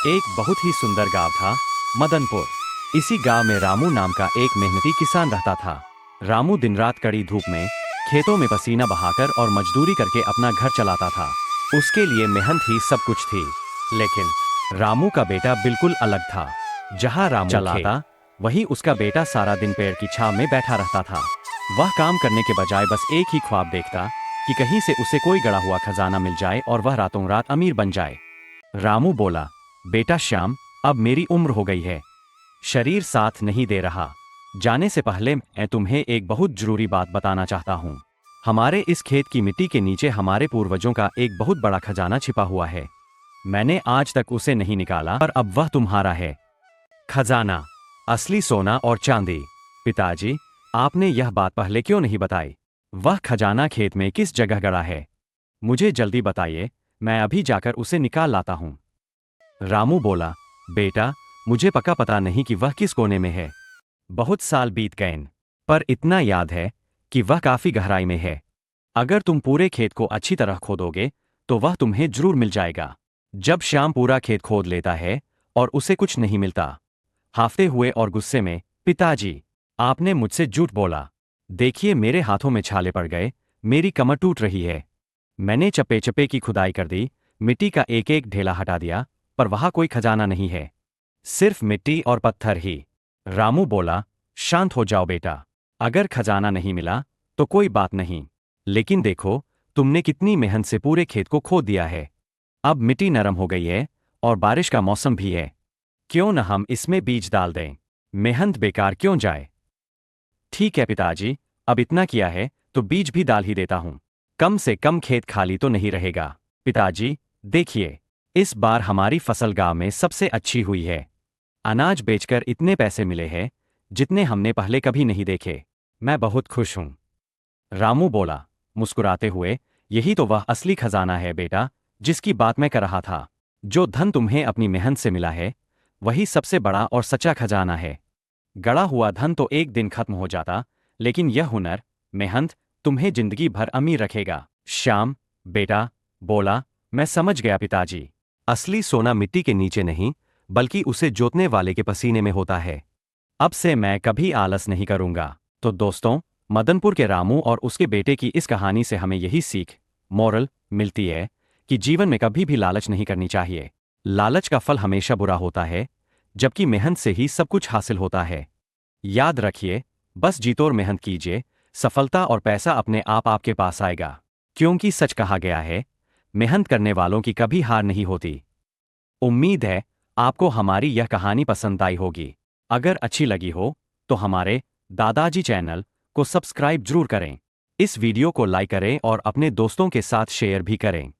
एक बहुत ही सुंदर गांव था, मदनपुर। इसी गांव में रामू नाम का एक मेहनती किसान रहता था। रामू दिन रात कड़ी धूप में खेतों में पसीना बहाकर और मजदूरी करके अपना घर चलाता था। उसके लिए मेहनत ही सब कुछ थी। लेकिन रामू का बेटा बिल्कुल अलग था। जहां रामू चलाता वहीं उसका बेटा सारा दिन पेड़ की छांव में बैठा रहता था। वह काम करने के बजाय बस एक ही ख्वाब देखता कि कहीं से उसे कोई गड़ा हुआ खजाना मिल जाए और वह रातों रात अमीर बन जाए। रामू बोला, बेटा श्याम, अब मेरी उम्र हो गई है, शरीर साथ नहीं दे रहा। जाने से पहले मैं तुम्हें एक बहुत जरूरी बात बताना चाहता हूँ। हमारे इस खेत की मिट्टी के नीचे हमारे पूर्वजों का एक बहुत बड़ा खजाना छिपा हुआ है। मैंने आज तक उसे नहीं निकाला और अब वह तुम्हारा है। खजाना, असली सोना और चांदी। पिताजी, आपने यह बात पहले क्यों नहीं बताई? वह खजाना खेत में किस जगह गड़ा है? मुझे जल्दी बताइए, मैं अभी जाकर उसे निकाल लाता हूँ। रामू बोला, बेटा, मुझे पक्का पता नहीं कि वह किस कोने में है। बहुत साल बीत गए, पर इतना याद है कि वह काफी गहराई में है। अगर तुम पूरे खेत को अच्छी तरह खोदोगे तो वह तुम्हें जरूर मिल जाएगा। जब श्याम पूरा खेत खोद लेता है और उसे कुछ नहीं मिलता, हाफते हुए और गुस्से में, पिताजी, आपने मुझसे झूठ बोला। देखिए, मेरे हाथों में छाले पड़ गए, मेरी कमर टूट रही है। मैंने चप्पे चप्पे की खुदाई कर दी, मिट्टी का एक एक ढेला हटा दिया, पर वहां कोई खजाना नहीं है, सिर्फ मिट्टी और पत्थर ही। रामू बोला, शांत हो जाओ बेटा। अगर खजाना नहीं मिला तो कोई बात नहीं, लेकिन देखो, तुमने कितनी मेहनत से पूरे खेत को खोद दिया है। अब मिट्टी नरम हो गई है और बारिश का मौसम भी है। क्यों न हम इसमें बीज डाल दें? मेहनत बेकार क्यों जाए? ठीक है पिताजी, अब इतना किया है तो बीज भी डाल ही देता हूं। कम से कम खेत खाली तो नहीं रहेगा। पिताजी, देखिए, इस बार हमारी फसल गांव में सबसे अच्छी हुई है। अनाज बेचकर इतने पैसे मिले हैं जितने हमने पहले कभी नहीं देखे। मैं बहुत खुश हूं। रामू बोला, मुस्कुराते हुए, यही तो वह असली खजाना है बेटा, जिसकी बात मैं कर रहा था। जो धन तुम्हें अपनी मेहनत से मिला है वही सबसे बड़ा और सच्चा खजाना है। गड़ा हुआ धन तो एक दिन खत्म हो जाता, लेकिन यह हुनर, मेहनत, तुम्हें जिंदगी भर अमीर रखेगा। श्याम, बेटा, बोला, मैं समझ गया पिताजी। असली सोना मिट्टी के नीचे नहीं, बल्कि उसे जोतने वाले के पसीने में होता है। अब से मैं कभी आलस नहीं करूंगा। तो दोस्तों, मदनपुर के रामू और उसके बेटे की इस कहानी से हमें यही सीख, मोरल, मिलती है कि जीवन में कभी भी लालच नहीं करनी चाहिए। लालच का फल हमेशा बुरा होता है, जबकि मेहनत से ही सब कुछ हासिल होता है। याद रखिए, बस जीतो और मेहनत कीजिए, सफलता और पैसा अपने आप आपके पास आएगा। क्योंकि सच कहा गया है, मेहनत करने वालों की कभी हार नहीं होती। उम्मीद है आपको हमारी यह कहानी पसंद आई होगी। अगर अच्छी लगी हो तो हमारे दादाजी चैनल को सब्सक्राइब जरूर करें। इस वीडियो को लाइक करें और अपने दोस्तों के साथ शेयर भी करें।